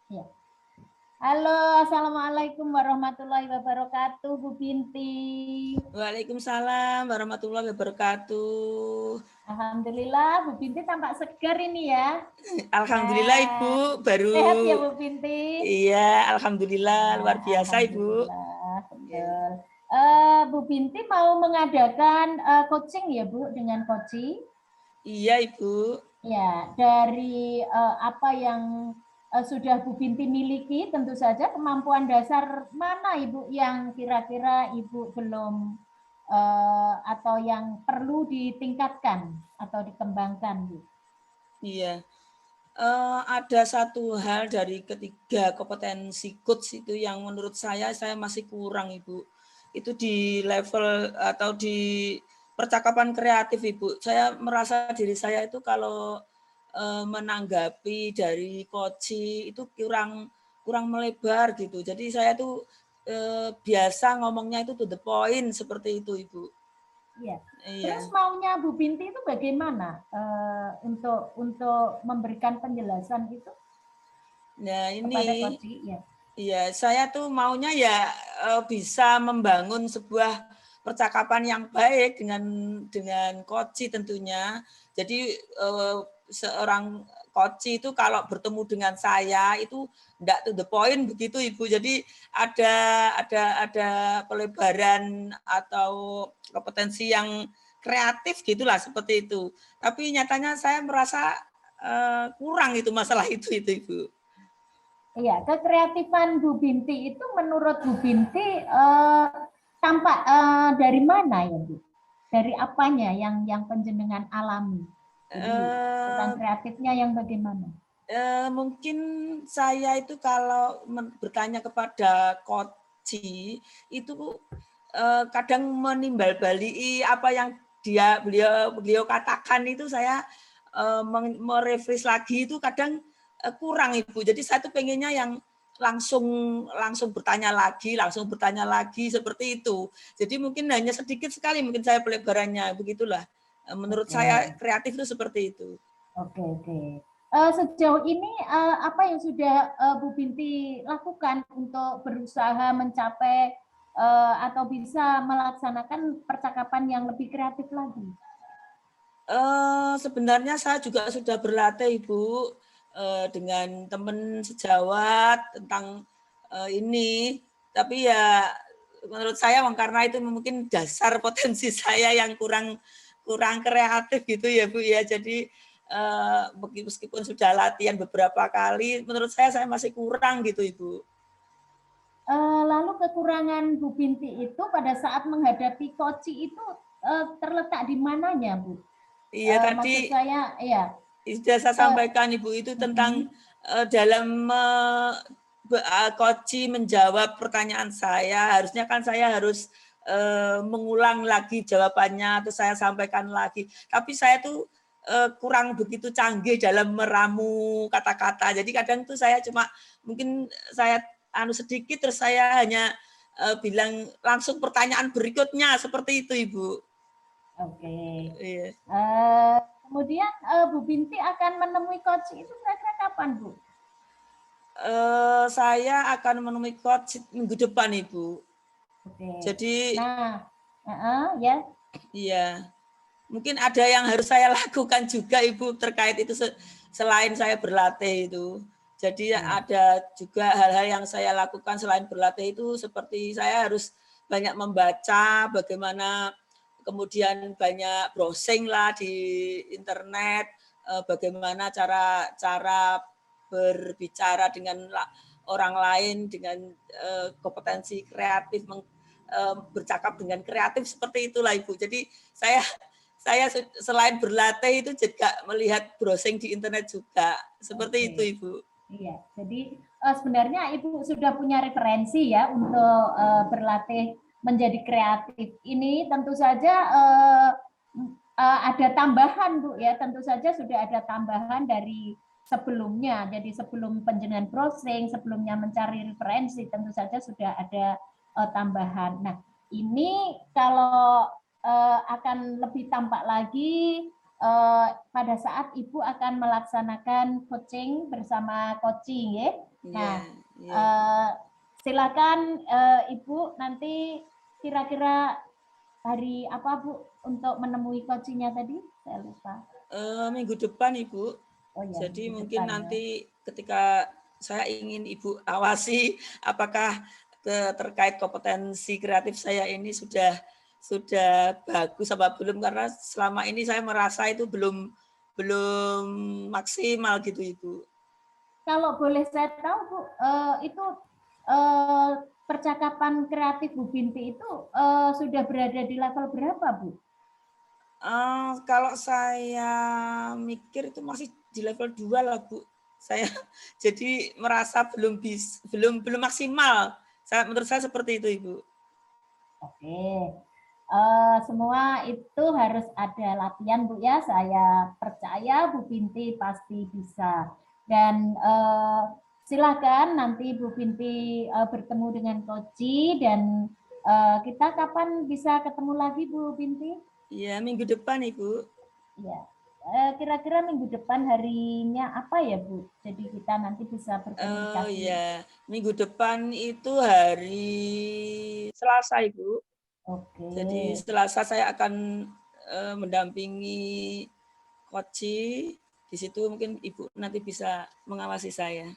Ya. Halo, assalamualaikum warahmatullahi wabarakatuh, Bu Binti. Waalaikumsalam warahmatullahi wabarakatuh. Alhamdulillah, Bu Binti tampak segar ini ya. Alhamdulillah Sehat. Ibu, baru Sehat ya Bu Binti. iya, alhamdulillah Ya, luar biasa Ibu. alhamdulillah, Iya, betul. Bu Binti mau mengadakan coaching ya Bu dengan Koci. iya Ibu. Ya, dari apa yang sudah Bu Binti miliki, tentu saja kemampuan dasar mana Ibu yang kira-kira Ibu belum atau yang perlu ditingkatkan atau dikembangkan, Bu? Iya. Ada satu hal dari ketiga kompetensi coach itu yang menurut saya masih kurang Ibu. Itu di level atau di percakapan kreatif Ibu. Saya merasa diri saya itu kalau menanggapi dari coach itu kurang kurang melebar gitu. Jadi saya tuh biasa ngomongnya itu to the point seperti itu Ibu. Iya. Terus Iya. maunya Bu Binti itu bagaimana untuk memberikan penjelasan itu Nah kepada ini Koci? Ya. iya, saya tuh maunya ya bisa membangun sebuah percakapan yang baik dengan koci tentunya. Jadi seorang koci itu kalau bertemu dengan saya itu enggak to the point begitu Ibu. Jadi ada pelebaran atau kompetensi yang kreatif gitulah seperti itu. Tapi nyatanya saya merasa kurang itu masalah itu Ibu. Iya, kekreatifan Bu Binti itu menurut Bu Binti tampak dari mana ya Bu? Dari apanya yang penjenengan alami? Jadi tentang Eh, kreatifnya yang bagaimana? Mungkin saya itu kalau bertanya kepada koci itu kadang menimbal-balikan apa yang beliau beliau katakan itu saya merefresh lagi itu kadang kurang Ibu. Jadi saya tuh pengennya yang langsung langsung bertanya lagi seperti itu. Jadi mungkin hanya sedikit sekali mungkin saya pelebarannya begitulah. Menurut Oke, saya kreatif itu seperti itu. oke, oke. Sejauh ini apa yang sudah Bu Binti lakukan untuk berusaha mencapai atau bisa melaksanakan percakapan yang lebih kreatif lagi? Sebenarnya saya juga sudah berlatih Ibu, dengan teman sejawat tentang, ini. Tapi ya menurut saya karena itu mungkin dasar potensi saya yang kurang kurang kreatif gitu ya Bu ya. Jadi, meskipun sudah latihan beberapa kali, menurut saya masih kurang gitu Ibu. Lalu kekurangan Bu Binti itu pada saat menghadapi koci itu terletak di mananya, Bu? Iya tadi Maksud saya, ya, sudah saya sampaikan Ibu itu tentang dalam koci menjawab pertanyaan saya, harusnya kan saya harus mengulang lagi jawabannya atau saya sampaikan lagi. Tapi saya tuh kurang begitu canggih dalam meramu kata-kata. Jadi kadang tuh saya cuma mungkin saya sedikit terus saya hanya bilang langsung pertanyaan berikutnya seperti itu Ibu. Oke. Iya. Kemudian Bu Binti akan menemui coach itu kira-kira kapan, Bu? Saya akan menemui coach minggu depan, Ibu. Oke. Jadi, Nah, ya. iya, mungkin ada yang harus saya lakukan juga, Ibu, terkait itu selain saya berlatih itu. Jadi Ya. ada juga hal-hal yang saya lakukan selain berlatih itu seperti saya harus banyak membaca, bagaimana kemudian banyak browsing lah di internet, bagaimana cara cara berbicara dengan orang lain dengan kompetensi kreatif bercakap dengan kreatif seperti itulah Ibu. Jadi saya selain berlatih itu juga melihat browsing di internet juga seperti itu Oke. Ibu. Iya, jadi sebenarnya Ibu sudah punya referensi ya untuk berlatih menjadi kreatif. Ini tentu saja ada tambahan Bu ya, tentu saja sudah ada tambahan dari sebelumnya. Jadi sebelum penjenengan browsing, sebelumnya mencari referensi, tentu saja sudah ada tambahan. Nah, ini kalau akan lebih tampak lagi pada saat Ibu akan melaksanakan coaching bersama coaching, ya. Nah, silakan Ibu nanti kira-kira hari apa Bu untuk menemui coachingnya tadi? Saya lupa. Minggu depan Ibu. Oh, ya, jadi minggu mungkin depan, nanti ketika saya ingin Ibu awasi apakah terkait kompetensi kreatif saya ini sudah bagus apa belum, karena selama ini saya merasa itu belum maksimal gitu Ibu. Kalau boleh saya tahu Bu, itu percakapan kreatif Bu Binti itu sudah berada di level berapa Bu? Kalau saya mikir itu masih di level 2 lah Bu. Saya jadi merasa belum maksimal. Menurut saya seperti itu Ibu. Oke. Semua itu harus ada latihan Bu ya. Saya percaya Bu Binti pasti bisa. Dan silakan nanti Bu Binti bertemu dengan Koci dan kita kapan bisa ketemu lagi Bu Binti? Iya, minggu depan Ibu. Iya. Kira-kira minggu depan harinya apa ya Bu? Jadi kita nanti bisa berkomunikasi. Oh iya, minggu depan itu hari Selasa Ibu. Oke. Jadi Selasa saya akan mendampingi Koci. Di situ mungkin Ibu nanti bisa mengawasi saya.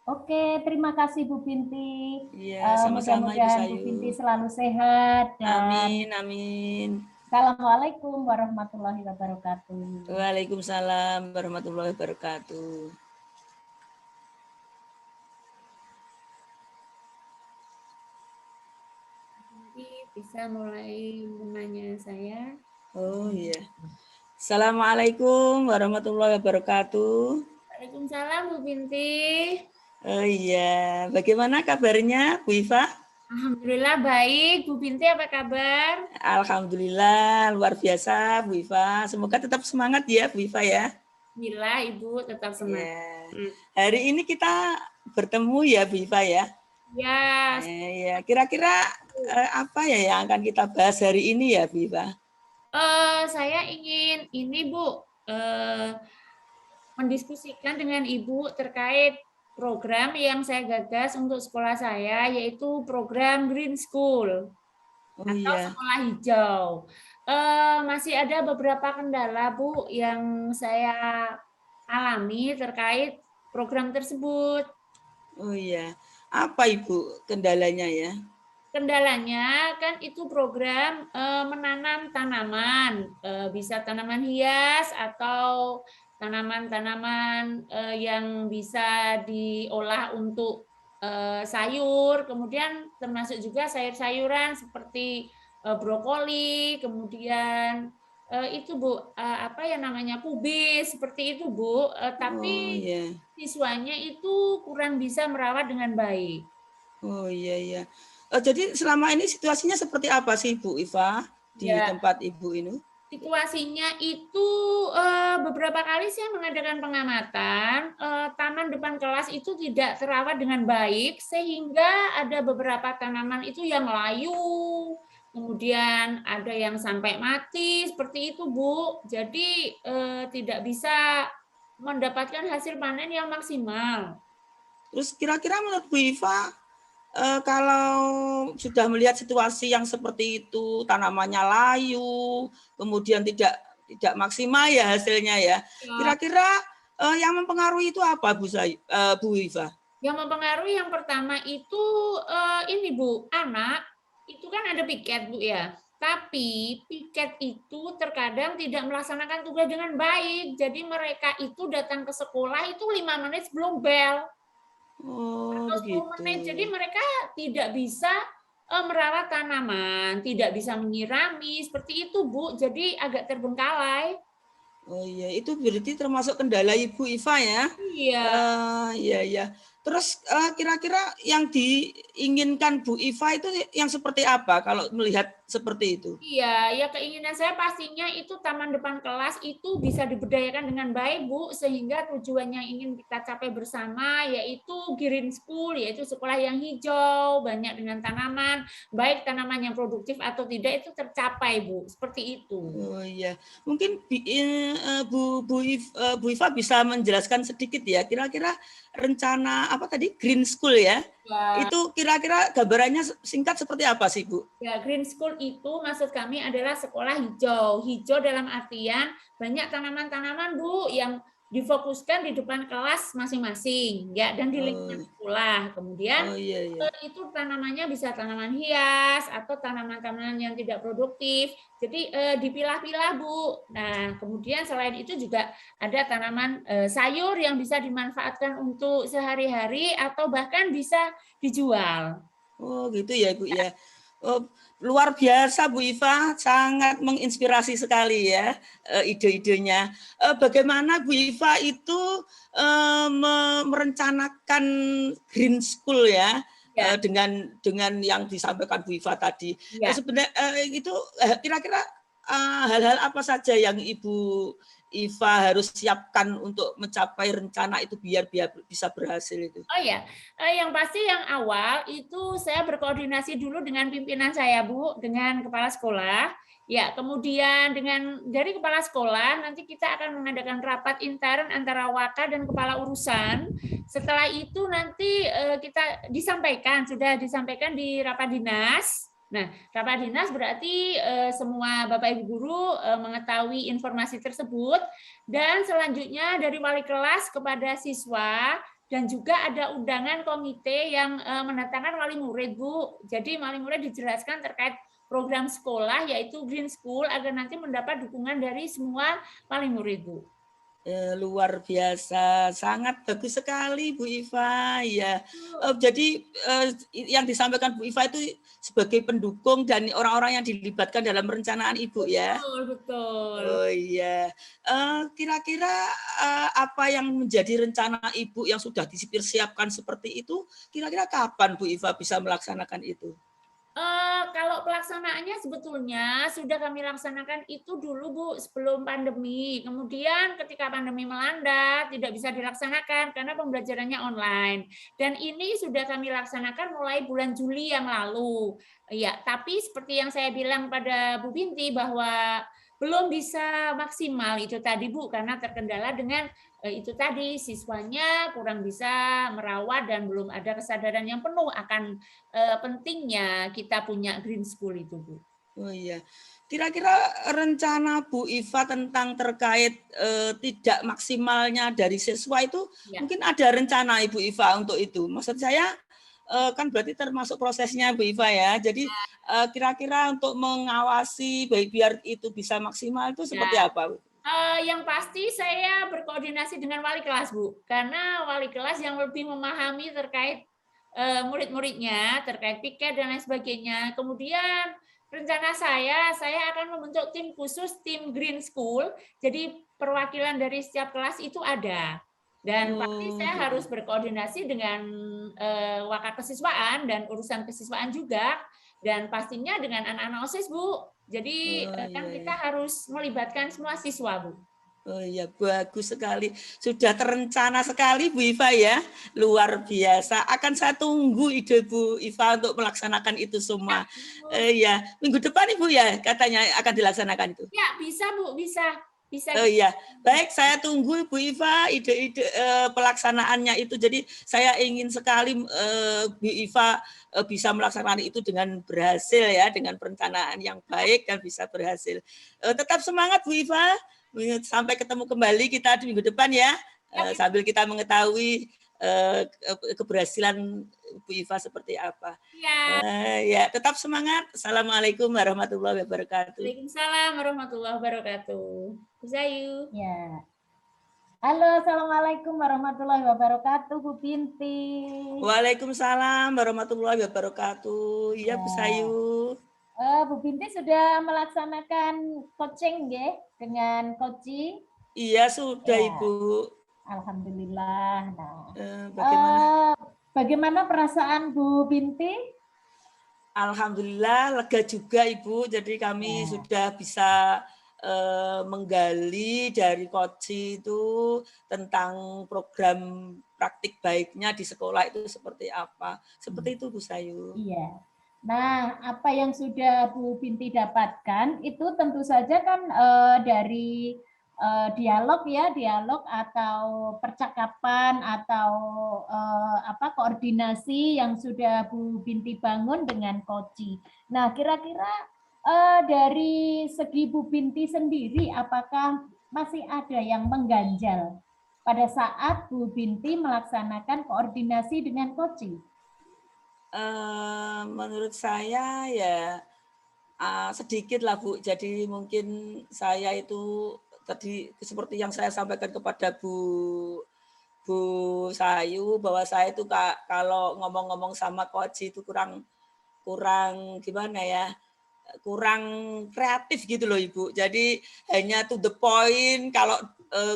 Oke, terima kasih Bu Binti. Iya, sama-sama Ibu Mudah-mudahan Sayu. Bu Binti selalu sehat. Dan amin, amin. Assalamualaikum warahmatullahi wabarakatuh. Waalaikumsalam warahmatullahi wabarakatuh. Jadi bisa mulai menanya saya. Oh iya. Assalamualaikum warahmatullahi wabarakatuh. Waalaikumsalam Bu Binti. Oh iya, bagaimana kabarnya Bu Iva? Alhamdulillah baik. Bu Binti apa kabar? Alhamdulillah luar biasa Bu Iva. Semoga tetap semangat ya Bu Iva ya. Alhamdulillah Ibu tetap semangat. Ya. Hari ini kita bertemu ya Bu Iva ya. Ya. Ya. Kira-kira apa ya yang akan kita bahas hari ini ya Bu Iva? Saya ingin ini Bu mendiskusikan dengan Ibu terkait program yang saya gagas untuk sekolah saya, yaitu program Green School atau sekolah hijau. Masih ada beberapa kendala Bu yang saya alami terkait program tersebut. Oh iya, apa Ibu kendalanya ya? Kendalanya kan itu program menanam tanaman, bisa tanaman hias atau tanaman-tanaman yang bisa diolah untuk sayur, kemudian termasuk juga sayur-sayuran seperti brokoli, kemudian itu Bu, apa ya namanya, kubis, seperti itu Bu, tapi siswanya itu kurang bisa merawat dengan baik. Oh iya. Jadi selama ini situasinya seperti apa sih Bu Iva di tempat Ibu ini? Situasinya itu beberapa kali saya mengadakan pengamatan, taman depan kelas itu tidak terawat dengan baik, sehingga ada beberapa tanaman itu yang layu, kemudian ada yang sampai mati, seperti itu Bu. Jadi tidak bisa mendapatkan hasil panen yang maksimal. Terus kira-kira menurut Bu Iva, kalau sudah melihat situasi yang seperti itu, tanamannya layu, kemudian tidak maksimal ya hasilnya ya. Kira-kira yang mempengaruhi itu apa Bu Iva? Yang mempengaruhi yang pertama itu ini Bu, anak itu kan ada piket Bu ya. Tapi piket itu terkadang tidak melaksanakan tugas dengan baik. Jadi mereka itu datang ke sekolah itu 5 menit sebelum bel. Atau 10 menit. Jadi mereka tidak bisa merawat tanaman, tidak bisa menyirami, seperti itu Bu. Jadi agak terbengkalai. Oh iya, itu berarti termasuk kendala Ibu Iva ya? Iya. Iya. Terus kira-kira yang diinginkan Bu Iva itu yang seperti apa kalau melihat seperti itu? Iya, ya keinginan saya pastinya itu taman depan kelas itu bisa diberdayakan dengan baik, Bu, sehingga tujuannya ingin kita capai bersama yaitu green school, yaitu sekolah yang hijau, banyak dengan tanaman, baik tanaman yang produktif atau tidak itu tercapai, Bu. Seperti itu. Oh iya, mungkin Bu Iva bisa menjelaskan sedikit ya, kira-kira rencana apa tadi Green School ya? Ya. Itu kira-kira gambarannya singkat seperti apa sih Bu? Ya, green school itu maksud kami adalah sekolah hijau. Hijau dalam artian banyak tanaman-tanaman, Bu, yang difokuskan di depan kelas masing-masing, ya, dan di lingkungan sekolah. Kemudian iya. itu tanamannya bisa tanaman hias atau tanaman-tanaman yang tidak produktif. Jadi dipilah-pilah, Bu. Nah, kemudian selain itu juga ada tanaman sayur yang bisa dimanfaatkan untuk sehari-hari atau bahkan bisa dijual. Oh gitu ya Bu ya. Oh, luar biasa Bu Iva, sangat menginspirasi sekali ya ide-idenya. Bagaimana Bu Iva itu merencanakan Green School ya, dengan yang disampaikan Bu Iva tadi. Sebenarnya itu kira-kira hal-hal apa saja yang Ibu Iva harus siapkan untuk mencapai rencana itu biar bisa berhasil itu? Oh ya, yang pasti yang awal itu saya berkoordinasi dulu dengan pimpinan saya, Bu, dengan kepala sekolah. Ya, kemudian dari kepala sekolah nanti kita akan mengadakan rapat intern antara waka dan kepala urusan. Setelah itu nanti kita sudah disampaikan di rapat dinas. Nah, rapat dinas berarti semua Bapak Ibu guru mengetahui informasi tersebut, dan selanjutnya dari wali kelas kepada siswa, dan juga ada undangan komite yang mendatangkan wali murid, Bu. Jadi wali murid dijelaskan terkait program sekolah yaitu Green School agar nanti mendapat dukungan dari semua wali murid, Bu. Luar biasa, sangat bagus sekali Bu Iva ya. Jadi yang disampaikan Bu Iva itu sebagai pendukung dan orang-orang yang dilibatkan dalam perencanaan Ibu ya. Betul. Oh iya. Kira-kira apa yang menjadi rencana Ibu yang sudah dipersiapkan seperti itu? Kira-kira kapan Bu Iva bisa melaksanakan itu? Kalau pelaksanaannya sebetulnya sudah kami laksanakan itu dulu, Bu, sebelum pandemi. Kemudian ketika pandemi melanda tidak bisa dilaksanakan karena pembelajarannya online. Dan ini sudah kami laksanakan mulai bulan Juli yang lalu. Ya, tapi seperti yang saya bilang pada Bu Binti bahwa belum bisa maksimal itu tadi, Bu, karena terkendala dengan itu tadi siswanya kurang bisa merawat dan belum ada kesadaran yang penuh akan pentingnya kita punya green school itu, Bu. Oh iya, kira-kira rencana Bu Iva tentang terkait tidak maksimalnya dari siswa itu mungkin ada rencana Ibu Iva untuk itu. Maksud saya kan berarti termasuk prosesnya Bu Iva ya. Jadi kira-kira untuk mengawasi biar itu bisa maksimal itu seperti apa, Bu? Yang pasti saya berkoordinasi dengan wali kelas, Bu, karena wali kelas yang lebih memahami terkait murid-muridnya, terkait piket dan lain sebagainya. Kemudian rencana saya akan membentuk tim khusus, tim Green School. Jadi perwakilan dari setiap kelas itu ada. Dan pasti saya harus berkoordinasi dengan waka kesiswaan dan urusan kesiswaan juga. Dan pastinya dengan anak-anak OSIS, Bu. Jadi kita harus melibatkan semua siswa, Bu. Oh iya, bagus sekali. Sudah terencana sekali Bu Iva ya. Luar biasa. Akan saya tunggu ide Bu Iva untuk melaksanakan itu semua. Ya, minggu depan Ibu ya katanya akan dilaksanakan itu. Ya, bisa Bu, bisa. Oh iya, baik, saya tunggu Bu Iva ide-ide pelaksanaannya itu. Jadi saya ingin sekali Bu Iva bisa melaksanakan itu dengan berhasil ya, dengan perencanaan yang baik dan bisa berhasil. Tetap semangat Bu Iva. Sampai ketemu kembali kita di minggu depan ya, sambil kita mengetahui keberhasilan Bu Iva seperti apa. Ya, tetap semangat. Assalamualaikum warahmatullahi wabarakatuh. Waalaikumsalam warahmatullahi wabarakatuh. Zayu. Ya. Halo, assalamualaikum warahmatullahi wabarakatuh, Bu Binti. Waalaikumsalam warahmatullahi wabarakatuh. Iya, Bu Sayu. Bu Binti sudah melaksanakan coaching ya dengan Koci? Iya sudah ya. Ibu. Alhamdulillah. Nah, bagaimana? Bagaimana perasaan Bu Binti? Alhamdulillah lega juga Ibu. Jadi kami sudah bisa menggali dari Koci itu tentang program praktik baiknya di sekolah itu seperti apa. Seperti itu Bu Sayu. Iya. Nah, apa yang sudah Bu Binti dapatkan itu tentu saja kan dari dialog ya, dialog atau percakapan atau koordinasi yang sudah Bu Binti bangun dengan Koci. Nah, kira-kira dari segi Bu Binti sendiri, apakah masih ada yang mengganjal pada saat Bu Binti melaksanakan koordinasi dengan Koci? Menurut saya ya sedikit lah Bu. Jadi mungkin saya itu tadi seperti yang saya sampaikan kepada Bu Sayu bahwa saya itu kalau ngomong-ngomong sama Koci itu kurang gimana ya, kurang kreatif gitu loh Ibu. Jadi hanya to the point. Kalau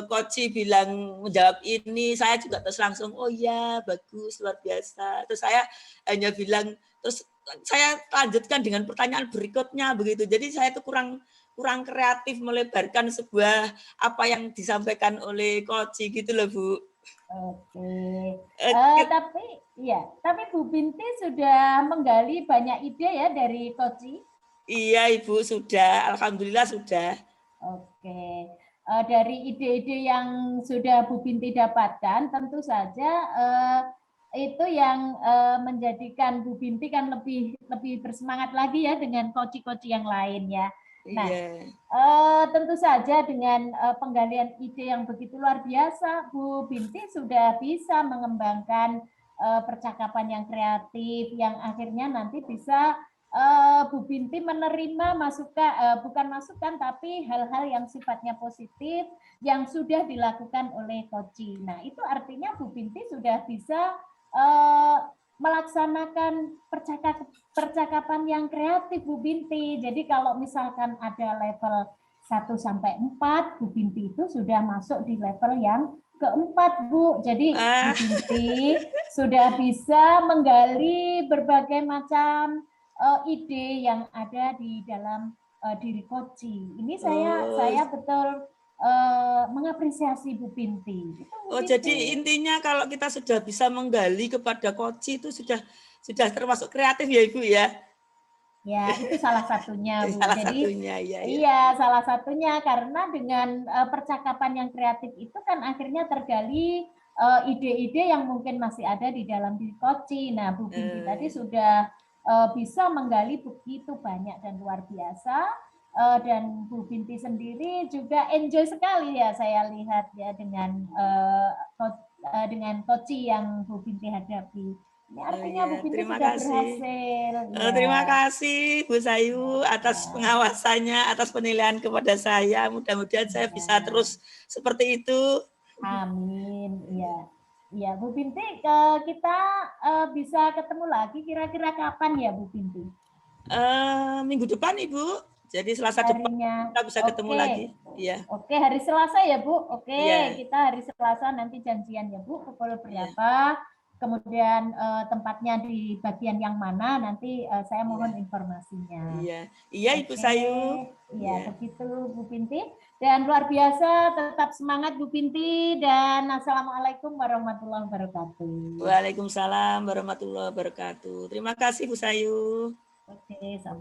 Koci bilang menjawab ini, saya juga terus langsung oh iya bagus luar biasa. Terus saya hanya bilang, terus saya lanjutkan dengan pertanyaan berikutnya begitu. Jadi saya itu kurang kreatif melebarkan sebuah apa yang disampaikan oleh Koci gitu loh Bu. Oke. Tapi Bu Binti sudah menggali banyak ide ya dari Koci. Iya Ibu sudah, alhamdulillah sudah. Oke. Dari ide-ide yang sudah Bu Binti dapatkan, tentu saja itu yang menjadikan Bu Binti kan lebih bersemangat lagi ya dengan koci-koci yang lain ya. Nah, tentu saja dengan penggalian ide yang begitu luar biasa, Bu Binti sudah bisa mengembangkan percakapan yang kreatif, yang akhirnya nanti bisa Bu Binti menerima bukan masukan, tapi hal-hal yang sifatnya positif yang sudah dilakukan oleh Koci. Nah, itu artinya Bu Binti sudah bisa melaksanakan percakapan yang kreatif Bu Binti. Jadi kalau misalkan ada level 1 sampai 4, Bu Binti itu sudah masuk di level yang keempat Bu. Jadi Bu Binti sudah bisa menggali berbagai macam ide yang ada di dalam diri Koci. Ini saya betul mengapresiasi Bu Binti. Oh, jadi intinya kalau kita sudah bisa menggali kepada Koci itu sudah termasuk kreatif ya Ibu ya? Ya, itu salah satunya Bu. Salah Jadi satunya, ya. Iya, salah satunya karena dengan percakapan yang kreatif itu kan akhirnya tergali ide-ide yang mungkin masih ada di dalam diri Koci. Nah, Bu Binti tadi sudah bisa menggali begitu banyak dan luar biasa. Dan Bu Binti sendiri juga enjoy sekali ya saya lihat ya dengan Koci yang Bu Binti hadapi. Ini artinya Bu Binti sudah berhasil. Terima kasih Bu Sayu atas pengawasannya, atas penilaian kepada saya. Mudah-mudahan saya bisa terus seperti itu. Amin. Iya. Iya, Bu Binti, kita bisa ketemu lagi kira-kira kapan ya Bu Binti? Minggu depan Ibu. Jadi Selasa depan kita bisa ketemu lagi. Iya. Oke, hari Selasa ya Bu. Oke, kita hari Selasa nanti janjian ya Bu, pukul berapa? Kemudian tempatnya di bagian yang mana, nanti saya mohon informasinya. Iya Ibu Sayu. Iya, begitu Bu Binti. Dan luar biasa, tetap semangat Bu Binti, dan Assalamualaikum warahmatullahi wabarakatuh. Waalaikumsalam warahmatullahi wabarakatuh. Terima kasih Bu Sayu. Oke, sama.